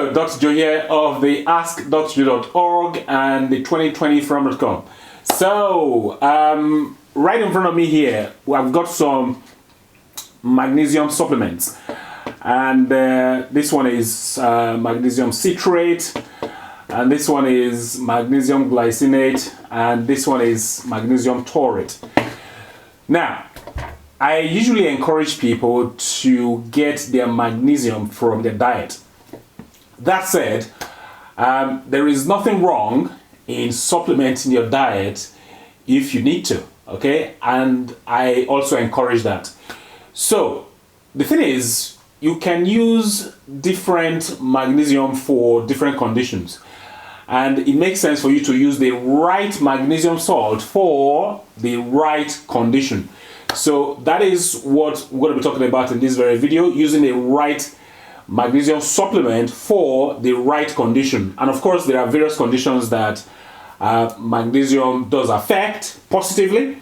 Hello, Dr. Joe here of the AskDrJoe.org and the 2020 from.com. So, right in front of me here, I've got some magnesium supplements. And this one is magnesium citrate, and this one is magnesium glycinate, and this one is magnesium taurate. Now, I usually encourage people to get their magnesium from their diet. That said, there is nothing wrong in supplementing your diet if you need to, okay? And I also encourage that. So, the thing is, you can use different magnesium for different conditions. And it makes sense for you to use the right magnesium salt for the right condition. So that is what we're going to be talking about in this very video, using the right magnesium supplement for the right condition. And of course, there are various conditions that magnesium does affect positively.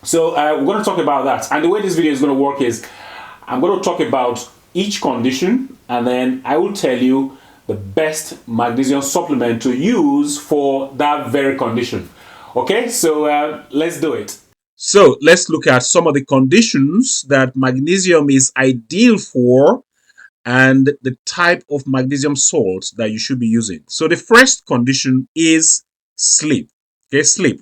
So we're going to talk about that. And the way this video is going to work is I'm going to talk about each condition, and then I will tell you the best magnesium supplement to use for that very condition. Okay, so let's do it. So let's look at some of the conditions that magnesium is ideal for and the type of magnesium salt that you should be using. So the first condition is sleep. Okay, sleep.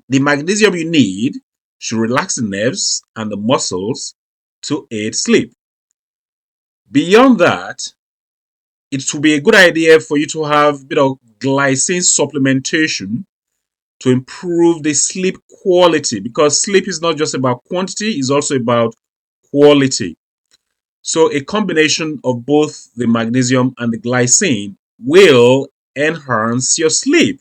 The magnesium you need should relax the nerves and the muscles to aid sleep. Beyond that, it would be a good idea for you to have glycine supplementation to improve the sleep quality, because sleep is not just about quantity, it's also about quality. So a combination of both the magnesium and the glycine will enhance your sleep.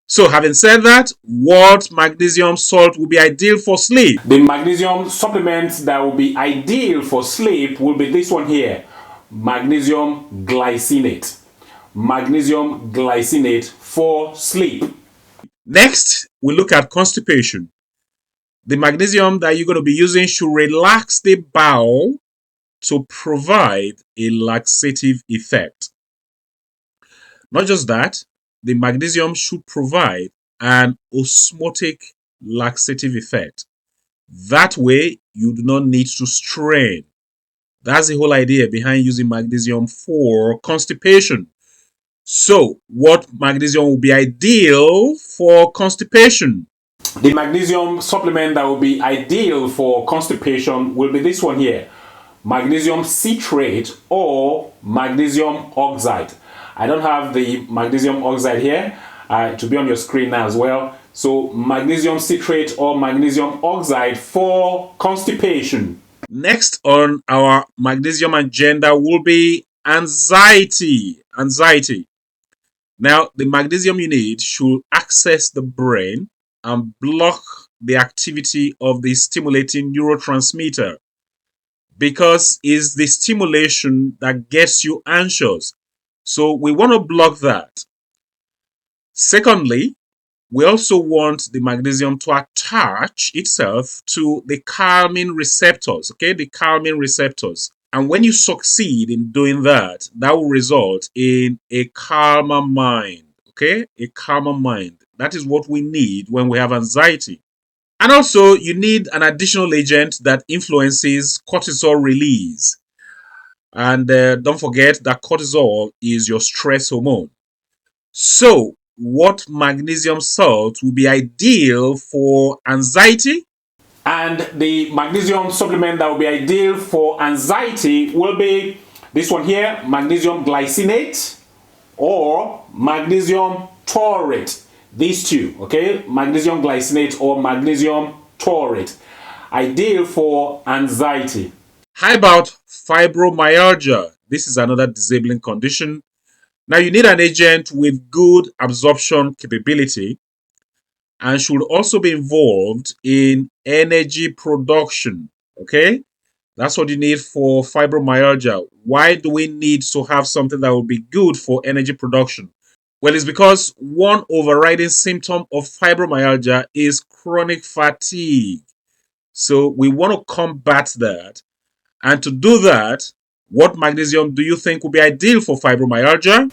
So having said that, what magnesium salt will be ideal for sleep? The magnesium supplement that will be ideal for sleep will be this one here, magnesium glycinate. Magnesium glycinate for sleep. Next, we look at constipation. The magnesium that you're going to be using should relax the bowel to provide a laxative effect. Not just that, the magnesium should provide an osmotic laxative effect. That way, you do not need to strain. That's the whole idea behind using magnesium for constipation. So, what magnesium will be ideal for constipation? The magnesium supplement that will be ideal for constipation will be this one here, magnesium citrate or magnesium oxide. I don't have the magnesium oxide here to be on your screen now as well. So magnesium citrate or magnesium oxide for constipation. Next on our magnesium agenda will be anxiety. Now, the magnesium you need should access the brain and block the activity of the stimulating neurotransmitter, because it's the stimulation that gets you anxious. So we want to block that. Secondly, we also want the magnesium to attach itself to the calming receptors, okay? The calming receptors. And when you succeed in doing that, that will result in a calmer mind, okay? A calmer mind. That is what we need when we have anxiety. And also, you need an additional agent that influences cortisol release. And don't forget that cortisol is your stress hormone. So, what magnesium salt will be ideal for anxiety? And the magnesium supplement that will be ideal for anxiety will be this one here, magnesium glycinate or magnesium taurate. These two, okay? Magnesium glycinate or magnesium taurate. Ideal for anxiety. How about fibromyalgia? This is another disabling condition. Now, you need an agent with good absorption capability and should also be involved in energy production, okay? That's what you need for fibromyalgia. Why do we need to have something that will be good for energy production? Well, it's because one overriding symptom of fibromyalgia is chronic fatigue. So we want to combat that. And to do that, What magnesium do you think would be ideal for fibromyalgia?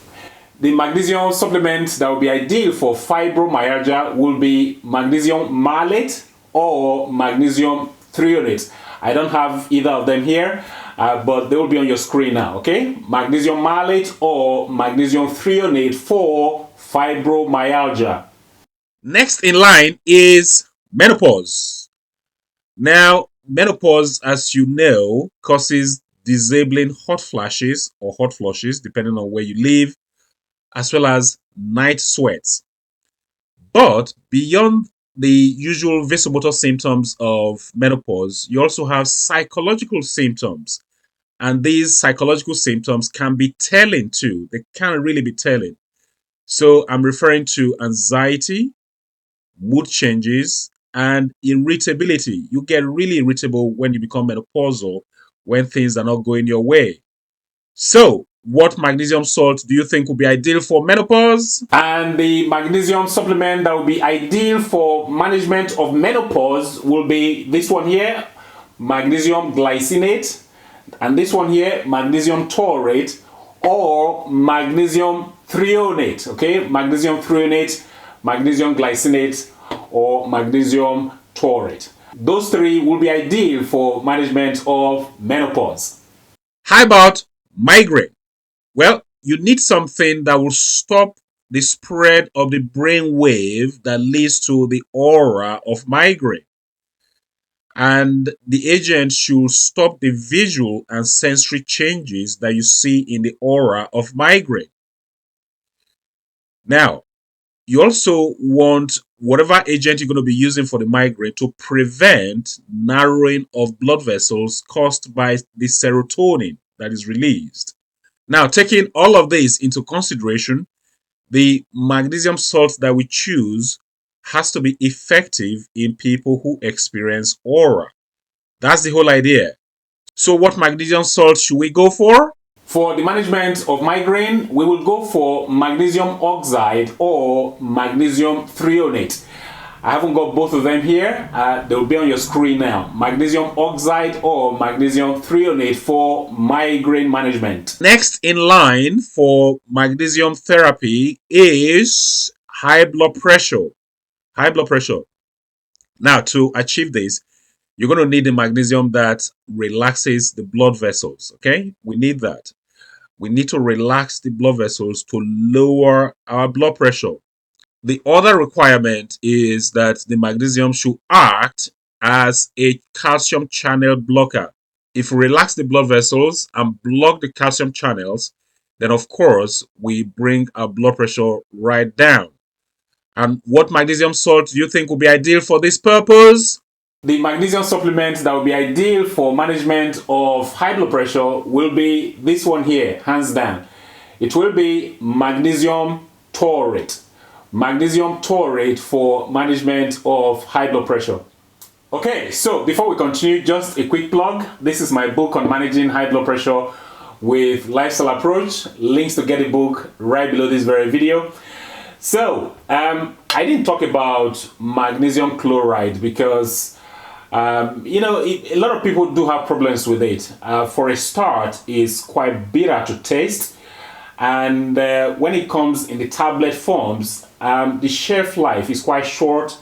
The magnesium supplement that will be ideal for fibromyalgia will be magnesium malate or magnesium threonate. I don't have either of them here, but they will be on your screen now, okay? Magnesium malate or magnesium threonate for fibromyalgia. Next in line is menopause. Now, menopause, as you know, causes disabling hot flashes or hot flushes, depending on where you live, as well as night sweats. But beyond the usual vasomotor symptoms of menopause, you also have psychological symptoms. And these psychological symptoms can be telling too. They can really be telling. So I'm referring to anxiety, mood changes, and irritability. You get really irritable when you become menopausal, when things are not going your way. So, what magnesium salt do you think would be ideal for menopause? And the magnesium supplement that will be ideal for management of menopause will be this one here, magnesium glycinate, and this one here, magnesium taurate or magnesium threonate, okay? Magnesium threonate, magnesium glycinate, or magnesium taurate. Those three will be ideal for management of menopause. How about migraine? Well, you need something that will stop the spread of the brain wave that leads to the aura of migraine. And the agent should stop the visual and sensory changes that you see in the aura of migraine. Now, you also want whatever agent you're going to be using for the migraine to prevent narrowing of blood vessels caused by the serotonin that is released. Now, taking all of this into consideration, the magnesium salt that we choose has to be effective in people who experience aura. That's the whole idea. So, what magnesium salt should we go for? For the management of migraine, we will go for magnesium oxide or magnesium threonate. I haven't got both of them here. They will be on your screen now. Magnesium oxide or magnesium threonate for migraine management. Next in line for magnesium therapy is high blood pressure. High blood pressure. Now, to achieve this, you're going to need the magnesium that relaxes the blood vessels. Okay, we need that. We need to relax the blood vessels to lower our blood pressure. The other requirement is that the magnesium should act as a calcium channel blocker. If we relax the blood vessels and block the calcium channels, then of course we bring our blood pressure right down. And what magnesium salt do you think will be ideal for this purpose? The magnesium supplement that will be ideal for management of high blood pressure will be this one here, hands down. It will be magnesium taurate. Magnesium taurate for management of high blood pressure. Okay, so before we continue, just a quick plug. This is my book on managing high blood pressure with lifestyle approach. Links to get the book right below this very video. So, I didn't talk about magnesium chloride because, a lot of people do have problems with it. For a start, it's quite bitter to taste. And when it comes in the tablet forms, the shelf life is quite short.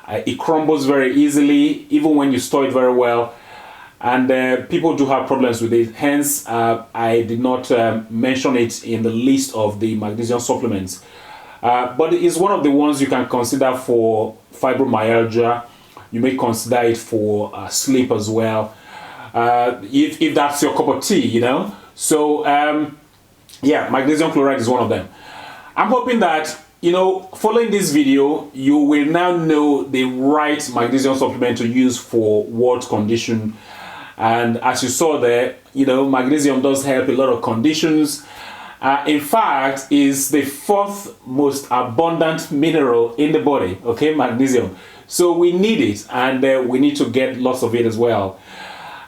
It crumbles very easily, even when you store it very well. And people do have problems with it. Hence, I did not mention it in the list of the magnesium supplements. But it is one of the ones you can consider for fibromyalgia. You may consider it for sleep as well, if that's your cup of tea, So, yeah, magnesium chloride is one of them. I'm hoping that, following this video, you will now know the right magnesium supplement to use for what condition. And as you saw there, magnesium does help a lot of conditions. In fact, is the fourth most abundant mineral in the body, okay, magnesium. So we need it, and we need to get lots of it as well.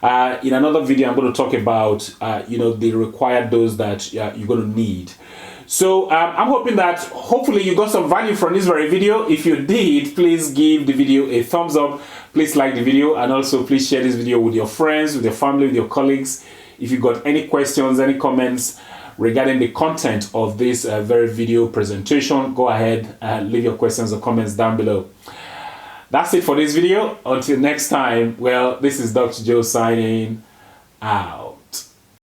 In another video, I'm going to talk about, the required dose that you're going to need. So I'm hoping that hopefully you got some value from this very video. If you did, please give the video a thumbs up. Please like the video, and also please share this video with your friends, with your family, with your colleagues. If you got any questions, any comments regarding the content of this very video presentation, go ahead and leave your questions or comments down below. That's it for this video. Until next time, well, this is Dr. Joe signing out.